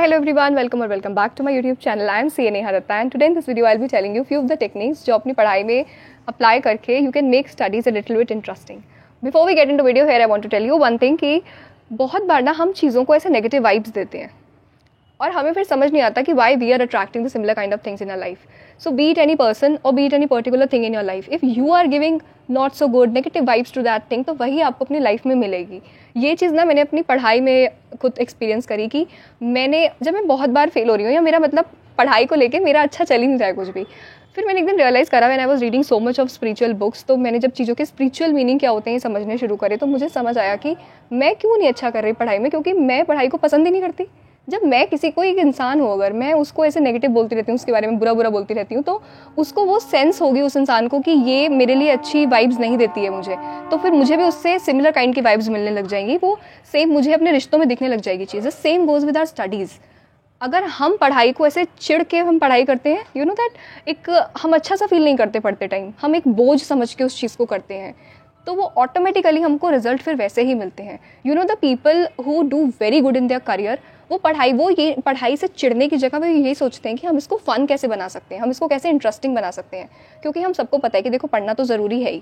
hello everyone, welcome or welcome back to my YouTube channel. I am CA Neha Datta and today in this video I'll be telling you few of the techniques जो अपनी पढ़ाई में apply करके you can make studies a little bit interesting. Before we get into video here I want to tell you one thing कि बहुत बार ना हम चीज़ों को ऐसे negative vibes देते हैं और हमें फिर समझ नहीं आता कि why we are attracting the similar kind of things in our life. So be it any person or be it any particular thing in your life, if you are giving not so good negative vibes to that thing, तो वही आपको अपनी life में मिलेगी. ये चीज़ ना मैंने अपनी पढ़ाई में खुद एक्सपीरियंस करी कि जब मैं बहुत बार फेल हो रही हूँ या मेरा मतलब पढ़ाई को लेके मेरा अच्छा चल ही नहीं रहा है कुछ भी, फिर मैंने एक दिन रियलाइज़ करा when I was reading so much of spiritual books, तो मैंने जब चीज़ों के स्पिरिचुअल मीनिंग क्या होते हैं समझने शुरू करे तो मुझे समझ आया कि मैं क्यों नहीं अच्छा कर रही पढ़ाई में, क्योंकि मैं पढ़ाई को पसंद ही नहीं करती. जब मैं किसी को एक इंसान हूँ, अगर मैं उसको ऐसे नेगेटिव बोलती रहती हूँ, उसके बारे में बुरा बुरा बोलती रहती हूँ, तो उसको वो सेंस होगी उस इंसान को कि ये मेरे लिए अच्छी वाइब्स नहीं देती है मुझे, तो फिर मुझे भी उससे सिमिलर काइंड की वाइब्स मिलने लग जाएंगी. वो सेम मुझे अपने रिश्तों में दिखने लग जाएगी चीज़ें. Same goes with our studies. अगर हम पढ़ाई को ऐसे चिढ़ के हम पढ़ाई करते हैं, यू नो दैट एक हम अच्छा सा फील नहीं करते पढ़ते टाइम, हम एक बोझ समझ के उस चीज़ को करते हैं, तो वो ऑटोमेटिकली हमको रिजल्ट फिर वैसे ही मिलते हैं. You know the people who do very good in their career, वो पढ़ाई से चिढ़ने की जगह वो ये सोचते हैं कि हम इसको फ़न कैसे बना सकते हैं, हम इसको कैसे इंटरेस्टिंग बना सकते हैं. क्योंकि हम सबको पता है कि देखो पढ़ना तो ज़रूरी है ही,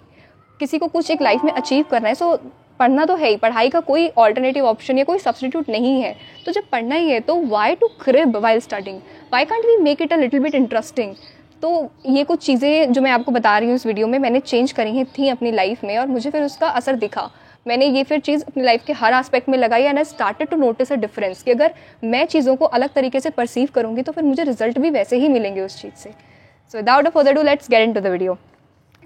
किसी को कुछ एक लाइफ में अचीव करना है, सो पढ़ना तो है ही. पढ़ाई का कोई ऑल्टरनेटिव ऑप्शन या कोई सब्स्टिट्यूट नहीं है. तो जब पढ़ना ही है तो why to crib while studying, why can't we make it a little bit interesting. तो ये कुछ चीज़ें जो मैं आपको बता रही हूँ इस वीडियो में मैंने चेंज करी थी अपनी लाइफ में और मुझे फिर उसका असर दिखा. मैंने ये फिर चीज़ अपनी लाइफ के हर एस्पेक्ट में लगाई and I started to notice a difference कि अगर मैं चीज़ों को अलग तरीके से परसीव करूँगी तो फिर मुझे रिजल्ट भी वैसे ही मिलेंगे उस चीज़ से. So without a further do let's get into the video.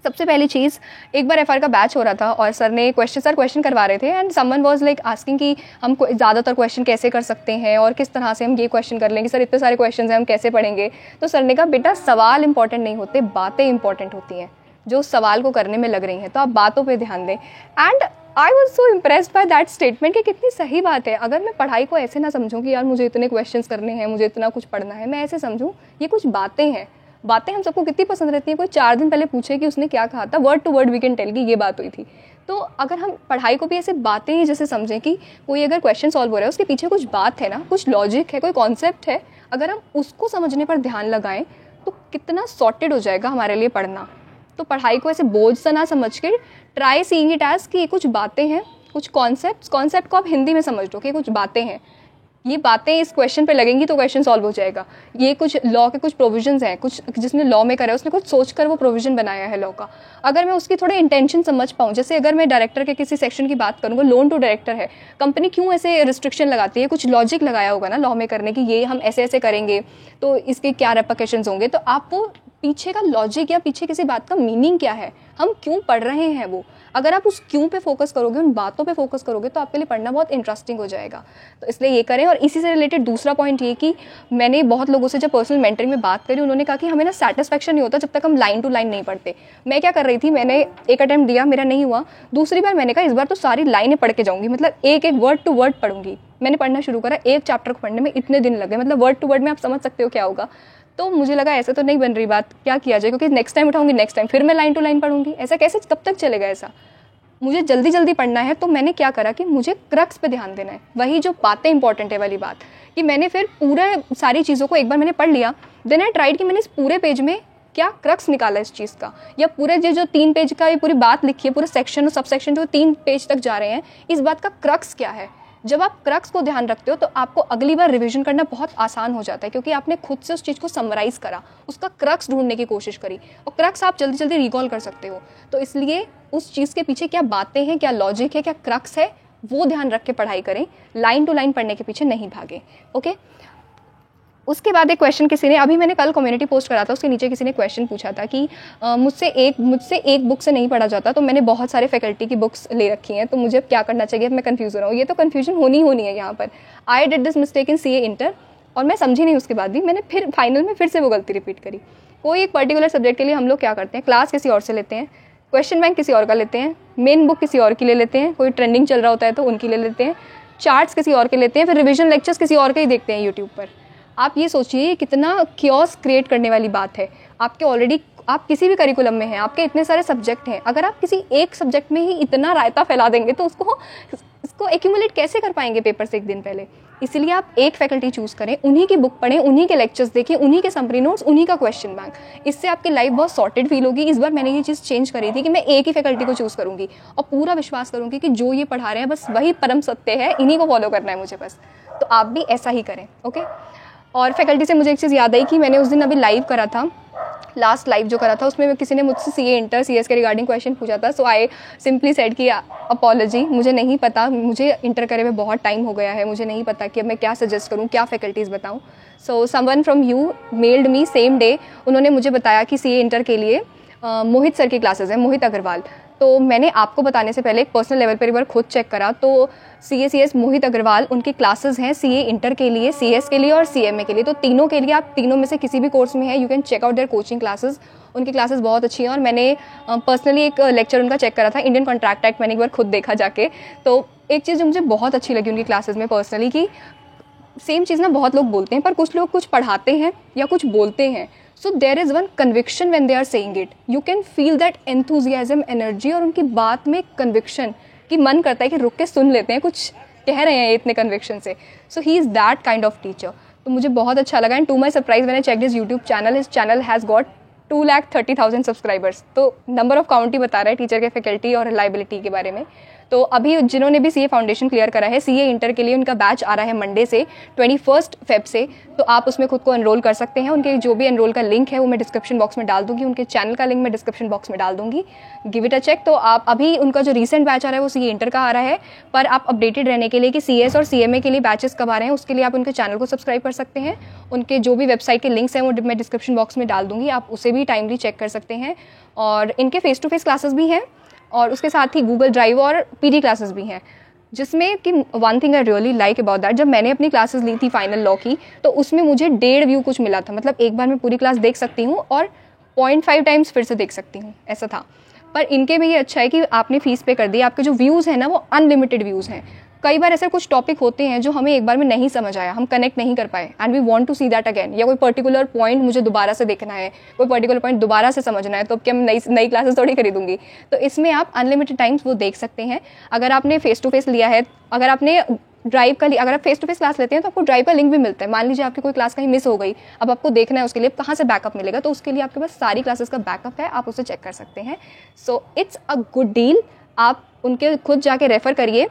सबसे पहली चीज़, एक बार एफआर का बैच हो रहा था और सर क्वेश्चन करवा रहे थे and someone was like asking कि हम ज़्यादातर क्वेश्चन कैसे कर सकते हैं और किस तरह से हम ये क्वेश्चन कर लेंगे, सर इतने सारे क्वेश्चन हैं हम कैसे पढ़ेंगे. तो सर ने कहा बेटा सवाल इंपॉर्टेंट नहीं होते, बातें इंपॉर्टेंट होती हैं जो सवाल को करने में लग रही हैं, तो आप बातों पे ध्यान दें. And I was so impressed by that statement कि कितनी सही बात है. अगर मैं पढ़ाई को ऐसे ना समझूँ कि यार मुझे इतने क्वेश्चंस करने हैं, मुझे इतना कुछ पढ़ना है, मैं ऐसे समझूँ ये कुछ बातें हैं. बातें हम सबको कितनी पसंद रहती हैं. कोई 4 दिन पहले पूछे कि उसने क्या कहा था, word to word we can tell कि ये बात हुई थी. तो अगर हम पढ़ाई को भी ऐसे बातें ही जैसे समझें कि कोई अगर क्वेश्चन सॉल्व हो रहा है उसके पीछे कुछ बात है ना, कुछ लॉजिक है, कोई कॉन्सेप्ट है, अगर हम उसको समझने पर ध्यान लगाएं तो कितना सॉर्टेड हो जाएगा हमारे लिए पढ़ना. तो पढ़ाई को ऐसे बोझ सा ना समझ के ट्राई सीइंग इट एज कि ये कुछ बातें हैं, कुछ कॉन्सेप्ट को आप हिंदी में समझ लो कि कुछ बातें हैं, ये बातें इस क्वेश्चन पे लगेंगी तो क्वेश्चन सॉल्व हो जाएगा. ये कुछ लॉ के कुछ प्रोविजंस हैं, कुछ जिसने लॉ में करा है उसने कुछ सोचकर वो प्रोविजन बनाया है लॉ का. अगर मैं उसकी थोड़े इंटेंशन समझ पाऊँ, जैसे अगर मैं डायरेक्टर के किसी सेक्शन की बात करूँगा, लोन टू डायरेक्टर है, कंपनी क्यों ऐसे रिस्ट्रिक्शन लगाती है, कुछ लॉजिक लगाया होगा ना लॉ में करने की, ये हम ऐसे ऐसे करेंगे तो इसके क्या रेपरकशंस होंगे. तो आप वो पीछे का लॉजिक या पीछे किसी बात का मीनिंग क्या है, हम क्यों पढ़ रहे हैं, वो अगर आप उस क्यों पे फोकस करोगे, उन बातों पे फोकस करोगे तो आपके लिए पढ़ना बहुत इंटरेस्टिंग हो जाएगा. तो इसलिए ये करें. और इसी से रिलेटेड दूसरा पॉइंट ये कि मैंने बहुत लोगों से जब पर्सनल मेंटरिंग में बात करी, उन्होंने कहा कि हमें ना सेटिस्फेक्शन नहीं होता जब तक हम लाइन टू लाइन नहीं पढ़ते. मैं क्या कर रही थी, मैंने एक अटेम्प्ट दिया, मेरा नहीं हुआ, दूसरी बार मैंने कहा इस बार तो सारी लाइनें पढ़ के जाऊँगी, मतलब एक एक वर्ड टू वर्ड पढ़ूंगी. मैंने पढ़ना शुरू करा, एक चैप्टर को पढ़ने में इतने दिन लगे, मतलब वर्ड टू वर्ड में आप समझ सकते हो क्या होगा. तो मुझे लगा ऐसे तो नहीं बन रही बात, क्या किया जाए, क्योंकि नेक्स्ट टाइम उठाऊंगी, नेक्स्ट टाइम फिर मैं लाइन टू लाइन पढ़ूंगी, ऐसा कैसे कब तक चलेगा ऐसा. मुझे जल्दी जल्दी पढ़ना है तो मैंने क्या करा कि मुझे क्रक्स पे ध्यान देना है, वही जो बातें इंपॉर्टेंट है वाली बात, कि मैंने फिर पूरे सारी चीज़ों को एक बार मैंने पढ़ लिया, देन आई ट्राइड कि मैंने इस पूरे पेज में क्या क्रक्स निकाला इस चीज़ का, या पूरे जो 3 पेज का ये पूरी बात लिखी है, पूरे सेक्शन और सब सेक्शन जो 3 पेज तक जा रहे हैं, इस बात का क्रक्स क्या है. जब आप क्रक्स को ध्यान रखते हो तो आपको अगली बार रिवीजन करना बहुत आसान हो जाता है, क्योंकि आपने खुद से उस चीज़ को समराइज़ करा, उसका क्रक्स ढूंढने की कोशिश करी, और क्रक्स आप जल्दी जल्दी रिकॉल कर सकते हो. तो इसलिए उस चीज़ के पीछे क्या बातें हैं, क्या लॉजिक है, क्या क्रक्स है, वो ध्यान रख के पढ़ाई करें. लाइन टू लाइन पढ़ने के पीछे नहीं भागें. ओके. उसके बाद एक क्वेश्चन किसी ने, अभी मैंने कल कम्युनिटी पोस्ट करा था, उसके नीचे किसी ने क्वेश्चन पूछा था कि मुझसे एक बुक से नहीं पढ़ा जाता, तो मैंने बहुत सारे फैकल्टी की बुक्स ले रखी हैं, तो मुझे क्या करना चाहिए, मैं कंफ्यूज हो रहा हूँ. ये तो कन्फ्यूजन होनी है यहाँ पर. I did this mistake in CA inter, और मैं समझी नहीं, उसके बाद भी मैंने फिर फाइनल में फिर से वो गलती रिपीट करी. कोई एक पर्टिकुलर सब्जेक्ट के लिए हम लोग क्या करते हैं, क्लास किसी और से लेते हैं, क्वेश्चन बैंक किसी और का लेते हैं, मेन बुक किसी और की ले लेते हैं, कोई ट्रेंडिंग चल रहा होता है तो उनकी ले लेते हैं, चार्ट्स किसी और के लेते हैं, फिर रिविजन लेक्चर्स किसी और के ही देखते हैं यूट्यूब पर. आप ये सोचिए कितना क्योस क्रिएट करने वाली बात है. आपके ऑलरेडी आप किसी भी करिकुलम में हैं, आपके इतने सारे सब्जेक्ट हैं, अगर आप किसी एक सब्जेक्ट में ही इतना रायता फैला देंगे तो उसको एक्यूमुलेट कैसे कर पाएंगे पेपर से एक दिन पहले. इसलिए आप एक फैकल्टी चूज़ करें, उन्हीं की बुक पढ़ें, उन्हीं के लेक्चर्स देखें, उन्हीं के समरी नोट्स, उन्हीं का क्वेश्चन बैंक। इससे आपकी लाइफ बहुत सॉर्टेड फील होगी। इस बार मैंने ये चीज़ चेंज करी थी कि मैं एक ही फैकल्टी को चूज़ करूँगी और पूरा विश्वास करूँगी कि जो ये पढ़ा रहे हैं बस वही परम सत्य है, इन्हीं को फॉलो करना है मुझे बस। तो आप भी ऐसा ही करें, ओके। और फैकल्टी से मुझे एक चीज़ याद आई कि मैंने उस दिन अभी लाइव करा था, लास्ट लाइव जो करा था, उसमें किसी ने मुझसे सीए इंटर सीएस के रिगार्डिंग क्वेश्चन पूछा था। सो आई सिंपली सेड कि अपॉलॉजी, मुझे नहीं पता, मुझे इंटर करे में बहुत टाइम हो गया है, मुझे नहीं पता कि अब मैं क्या सजेस्ट करूँ, क्या फैकल्टीज़ बताऊँ। So someone from you meld me same day, उन्होंने मुझे बताया कि सीए इंटर के लिए मोहित सर की क्लासेस हैं, मोहित अग्रवाल। तो मैंने आपको बताने से पहले एक पर्सनल लेवल पर एक बार खुद चेक करा, तो CA/CS मोहित अग्रवाल उनकी क्लासेस हैं सीए इंटर के लिए, CS के लिए और CMA के लिए। तो तीनों के लिए, आप तीनों में से किसी भी कोर्स में है, you can check out their coaching classes. उनकी क्लासेस बहुत अच्छी हैं और मैंने पर्सनली एक लेक्चर उनका चेक करा था, इंडियन कॉन्ट्रैक्ट एक्ट, मैंने एक बार खुद देखा जाके। तो एक चीज़ जो मुझे बहुत अच्छी लगी उनकी क्लासेस में पर्सनली, कि सेम चीज़ ना बहुत लोग बोलते हैं, पर कुछ लोग कुछ पढ़ाते हैं या कुछ बोलते हैं, so there is one conviction when they are saying it, you can feel that enthusiasm, energy, और उनकी बात में कन्विक्शन कि मन करता है कि रुक के सुन लेते हैं, कुछ कह रहे हैं इतने कन्विक्शन से। So he is that kind of teacher. तो मुझे बहुत अच्छा लगा। And to my surprise when I checked his YouTube channel, his channel has got 2,30,000 subscribers. तो नंबर ऑफ काउंट ही बता रहा है टीचर के फैकल्टी और रिलायबिलिटी के बारे में। तो अभी जिन्होंने भी सीए फाउंडेशन क्लियर करा है, सीए इंटर के लिए उनका बैच आ रहा है मंडे से 21 फेब से, तो आप उसमें खुद को एनरोल कर सकते हैं। उनके जो भी एनरोल का लिंक है वो मैं डिस्क्रिप्शन बॉक्स में डाल दूंगी, उनके चैनल का लिंक मैं डिस्क्रिप्शन बॉक्स में डाल दूंगी, गिव इट अ चेक। तो आप अभी उनका जो रिसेंट बैच आ रहा है वो सीए इंटर का आ रहा है, पर आप अपडेटेड रहने के लिए कि CS और CMA के लिए बैचेस कब आ रहे हैं, उसके लिए आप उनके चैनल को सब्सक्राइब कर सकते हैं। उनके जो भी वेबसाइट के लिंक्स हैं वो मैं डिस्क्रिप्शन बॉक्स में डाल दूंगी, आप उसे भी टाइमली चेक कर सकते हैं। और इनके फेस टू फेस क्लासेस भी हैं और उसके साथ ही गूगल ड्राइव और PD क्लासेस भी हैं, जिसमें कि one thing I really like about that, जब मैंने अपनी क्लासेस ली थी फाइनल लॉ की, तो उसमें मुझे 1.5 व्यू कुछ मिला था, मतलब एक बार मैं पूरी क्लास देख सकती हूँ और 0.5 टाइम्स फिर से देख सकती हूँ, ऐसा था। पर इनके में ये अच्छा है कि आपने फीस पे कर दी, आपके जो व्यूज़ हैं ना वो अनलिमिटेड व्यूज़ हैं। कई बार ऐसे कुछ टॉपिक होते हैं जो हमें एक बार में नहीं समझ आया, हम कनेक्ट नहीं कर पाए, and we want to see that again, या कोई पर्टिकुलर पॉइंट मुझे दोबारा से देखना है, कोई पर्टिकुलर पॉइंट दोबारा से समझना है, तो अब क्या मैं नई क्लासेस थोड़ी खरीदूंगी। तो इसमें आप अनलिमिटेड टाइम्स वो देख सकते हैं। अगर आपने फेस टू फेस लिया है, अगर आपने ड्राइव का अगर आप फेस टू फेस क्लास लेते हैं तो आपको ड्राइव का लिंक भी मिलता है। मान लीजिए आपकी कोई क्लास कहीं मिस हो गई, अब आपको देखना है उसके लिए कहाँ से बैकअप मिलेगा, तो उसके लिए आपके पास सारी क्लासेस का बैकअप है, आप उसे चेक कर सकते हैं। So it's a good deal, आप उनके खुद जाके रेफ़र करिए।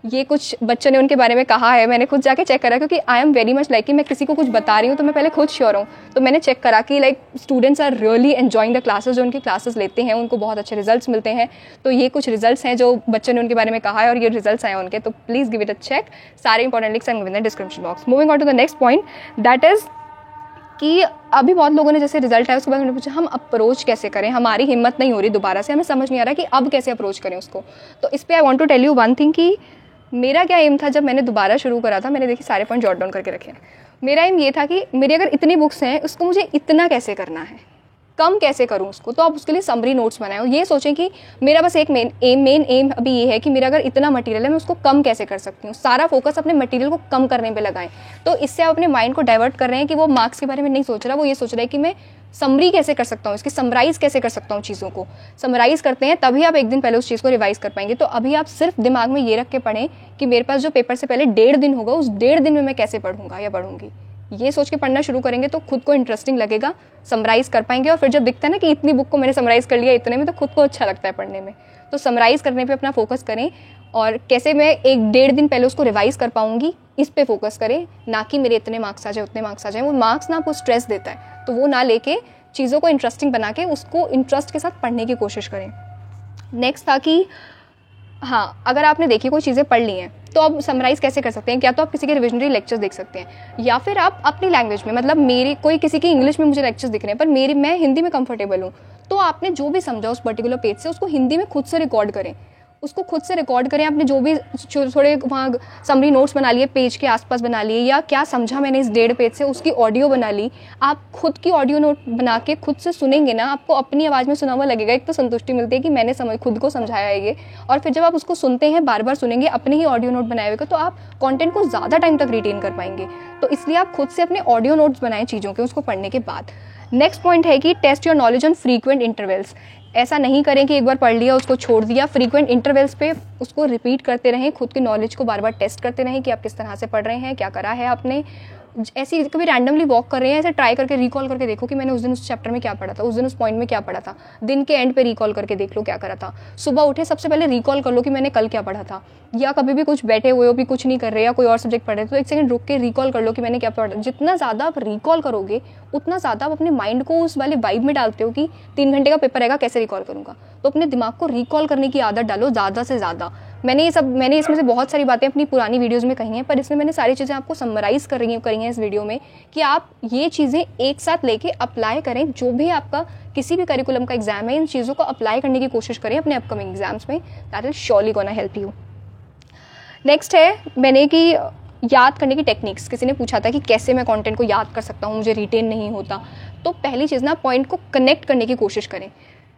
ये कुछ बच्चों ने उनके बारे में कहा है, मैंने खुद जाके चेक करा, क्योंकि I am very much like कि मैं किसी को कुछ बता रही हूँ तो मैं पहले खुद श्योर हूँ। तो मैंने चेक करा कि like students are really enjoying the classes, जो उनकी क्लासेस लेते हैं उनको बहुत अच्छे रिजल्ट्स मिलते हैं। तो ये कुछ रिजल्ट्स हैं जो बच्चों ने उनके बारे में कहा है और ये रिजल्ट्स आए उनके, तो please give it a check. सारे important links are given in the description box. Moving on to the next point, that is कि अभी बहुत लोगों ने जैसे रिजल्ट है उसके बाद मैंने पूछा हम अप्रोच कैसे करें, हमारी हिम्मत नहीं हो रही दोबारा से, हमें समझ नहीं आ रहा कि अब कैसे अप्रोच करें उसको। तो इस पर I want to tell you one thing कि मेरा क्या एम था जब मैंने दोबारा शुरू करा था, मैंने देखिए सारे पॉइंट जॉट डाउन करके रखे हैं। मेरा एम ये था कि मेरी अगर इतनी बुक्स हैं उसको मुझे इतना कैसे करना है, कम कैसे करूँ उसको। तो आप उसके लिए समरी नोट्स बनाएं और ये सोचें कि मेरा बस एक मेन एम अभी ये है कि मेरा अगर इतना मटेरियल है मैं उसको कम कैसे कर सकती हूँ। सारा फोकस अपने मटेरियल को कम करने पे लगाएं। तो इससे आप अपने माइंड को डाइवर्ट कर रहे हैं कि वो मार्क्स के बारे में नहीं सोच रहा, वो ये सोच रहा है कि मैं समरी कैसे कर सकता हूँ, इसकी समराइज़ कैसे कर सकता हूँ। चीज़ों को समराइज़ करते हैं तभी आप एक दिन पहले उस चीज़ को रिवाइज़ कर पाएंगे। तो अभी आप सिर्फ दिमाग में ये रख के पढ़ें कि मेरे पास जो पेपर से पहले 1.5 दिन होगा, उस 1.5 दिन में मैं कैसे पढ़ूंगा या पढ़ूंगी। ये सोच के पढ़ना शुरू करेंगे तो खुद को इंटरेस्टिंग लगेगा, समराइज़ कर पाएंगे। और फिर जब दिखता है ना कि इतनी बुक को मैंने समराइज़ कर लिया इतने में, तो खुद को अच्छा लगता है पढ़ने में। तो समराइज़ करने पे अपना फोकस करें और कैसे मैं 1-1.5 दिन पहले उसको रिवाइज़ कर पाऊंगी, इस पे फोकस करें, ना कि मेरे इतने मार्क्स आ जाए उतने मार्क्स आ जाए। वो मार्क्स ना आपको स्ट्रेस देता है, तो वो ना लेके चीज़ों को इंटरेस्टिंग बना के उसको इंटरेस्ट के साथ पढ़ने की कोशिश करें। नेक्स्ट था कि हाँ, अगर आपने देखिए कोई चीज़ें पढ़ ली हैं तो अब समराइज़ कैसे कर सकते हैं। क्या तो आप किसी के रिविजनरी लेक्चर्स देख सकते हैं, या फिर आप अपनी लैंग्वेज में, मतलब मेरी कोई किसी की इंग्लिश में मुझे लेक्चर्स दिख रहे हैं पर मैं हिंदी में कंफर्टेबल हूँ, तो आपने जो भी समझा उस पर्टिकुलर पेज से उसको हिंदी में खुद से रिकॉर्ड करें, उसको खुद से रिकॉर्ड करें। आपने जो भी थोड़े वहाँ समरी नोट्स बना लिए, पेज के आसपास बना लिए, या क्या समझा मैंने इस 1.5 पेज से, उसकी ऑडियो बना ली। आप खुद की ऑडियो नोट बना के खुद से सुनेंगे ना, आपको अपनी आवाज़ में सुना हुआ लगेगा। एक तो संतुष्टि मिलती है कि मैंने खुद को समझाया है ये, और फिर जब आप उसको सुनते हैं, बार बार सुनेंगे अपने ही ऑडियो नोट बनाए हुए, तो आप कॉन्टेंट को ज़्यादा टाइम तक रिटेन कर पाएंगे। तो इसलिए आप खुद से अपने ऑडियो नोट्स बनाएं चीज़ों के, उसको पढ़ने के बाद। नेक्स्ट पॉइंट है कि test your knowledge on frequent intervals. ऐसा नहीं करें कि एक बार पढ़ लिया उसको छोड़ दिया। फ्रीक्वेंट इंटरवल्स पे उसको रिपीट करते रहें, खुद की नॉलेज को बार बार टेस्ट करते रहें कि आप किस तरह से पढ़ रहे हैं, क्या करा है आपने। ऐसी कभी रैंडमली वॉक कर रहे हैं, ऐसे ट्राई करके रिकॉल करके देखो कि मैंने उस दिन उस चैप्टर में क्या पढ़ा था, उस दिन उस पॉइंट में क्या पढ़ा था। दिन के एंड पे रिकॉल करके देख लो क्या करा था। सुबह उठे सबसे पहले रिकॉल कर लो कि मैंने कल क्या पढ़ा था। या कभी भी कुछ बैठे हुए हो, भी कुछ नहीं कर रहे या कोई और सब्जेक्ट पढ़ रहे तो एक सेकंड रुक के रिकॉल कर लो कि मैंने क्या पढ़ा। जितना ज़्यादा आप रिकॉल करोगे उतना ज़्यादा आप अपने माइंड को उस वाले वाइब में डालते हो कि 3 घंटे का पेपर रहेगा, कैसे रिकॉल करूँगा। तो अपने दिमाग को रिकॉल करने की आदत डालो ज़्यादा से ज़्यादा। मैंने इसमें से बहुत सारी बातें अपनी पुरानी वीडियोस में कही हैं, पर इसमें मैंने सारी चीज़ें आपको समराइज़ करी हैं इस वीडियो में कि आप ये चीज़ें एक साथ लेके अप्लाई करें। जो भी आपका किसी भी करिकुलम का एग्जाम है, इन चीज़ों को अप्लाई करने की कोशिश करें अपने अपकमिंग एग्जाम्स में। That is surely gonna help you. Next है मैंने कि याद करने की टेक्निक्स। किसी ने पूछा था कि कैसे मैं कंटेंट को याद कर सकता हूँ, मुझे रिटेन नहीं होता। तो पहली चीज़ ना, पॉइंट को कनेक्ट करने की कोशिश करें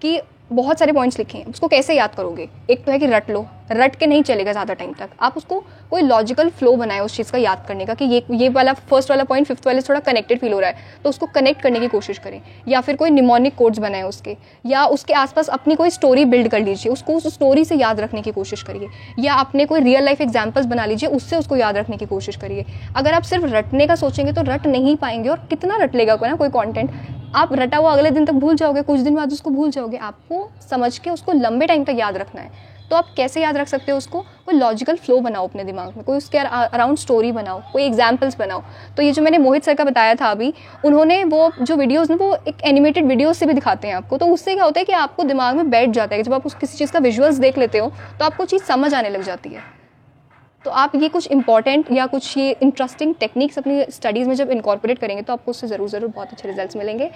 कि बहुत सारे पॉइंट्स लिखे हैं, उसको कैसे याद करोगे। एक तो है कि रट लो, रट के नहीं चलेगा ज़्यादा टाइम तक। आप उसको कोई लॉजिकल फ्लो बनाए उस चीज़ का याद करने का कि ये वाला फर्स्ट वाला पॉइंट फिफ्थ वाले से थोड़ा कनेक्टेड फील हो रहा है, तो उसको कनेक्ट करने की कोशिश करें। या फिर कोई निमोनिक कोड्स बनाए उसके, या उसके आसपास अपनी कोई स्टोरी बिल्ड कर लीजिए, उसको उस स्टोरी से याद रखने की कोशिश करिए। या अपने कोई रियल लाइफ एग्जाम्पल्स बना लीजिए, उससे उसको याद रखने की कोशिश करिए। अगर आप सिर्फ रटने का सोचेंगे तो रट नहीं पाएंगे, और कितना रट लेगा कोई ना कोई कॉन्टेंट। आप रटा हुआ अगले दिन तक भूल जाओगे, कुछ दिन बाद उसको भूल जाओगे। आपको समझ के उसको लंबे टाइम तक याद रखना है। तो आप कैसे याद रख सकते हो उसको, कोई लॉजिकल फ्लो बनाओ अपने दिमाग में, कोई उसके अराउंड स्टोरी बनाओ, कोई एग्जाम्पल्स बनाओ। तो ये जो मैंने मोहित सर का बताया था अभी, उन्होंने वो जो वीडियोज़ ना वो एक एनिमेटेड वीडियोज से भी दिखाते हैं आपको। तो उससे क्या होता है कि आपको दिमाग में बैठ जाता है कि जब आप किसी चीज़ का विजुअल्स देख लेते हो तो आपको चीज़ समझ आने लग जाती है। तो आप ये कुछ इंपॉर्टेंट या कुछ ये इंटरेस्टिंग टेक्निक्स अपनी स्टडीज़ में जब इनकॉर्पोरेट करेंगे तो आपको उससे ज़रूर बहुत अच्छे रिजल्ट्स मिलेंगे।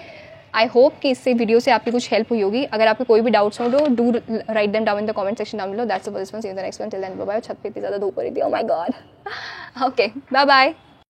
आई होप कि इससे वीडियो से आपकी कुछ हेल्प हुई होगी। अगर आपके कोई भी डाउट्स हो तो do write them down in the comment section down below. That's all for this one, see you in the next one. Till then bye bye. छत पे इतनी ज़्यादा धूप हो रही थी, oh my god. Okay, bye bye.